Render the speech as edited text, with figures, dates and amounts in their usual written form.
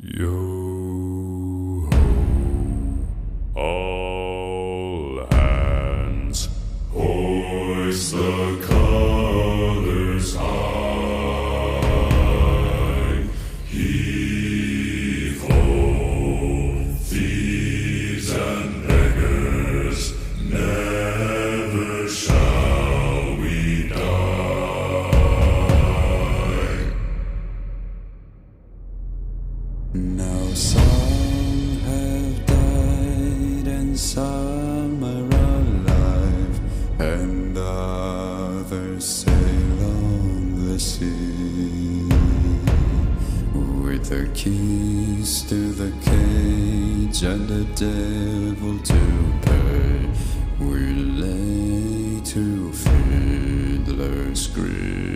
Yo ho, all hands, hoist the colors high. Heave ho, thieves and beggars, never shall we die. Now some have died and some are alive, and others sail on the sea. With the keys to the cage and the devil to pay, we lay to fiddler's grave.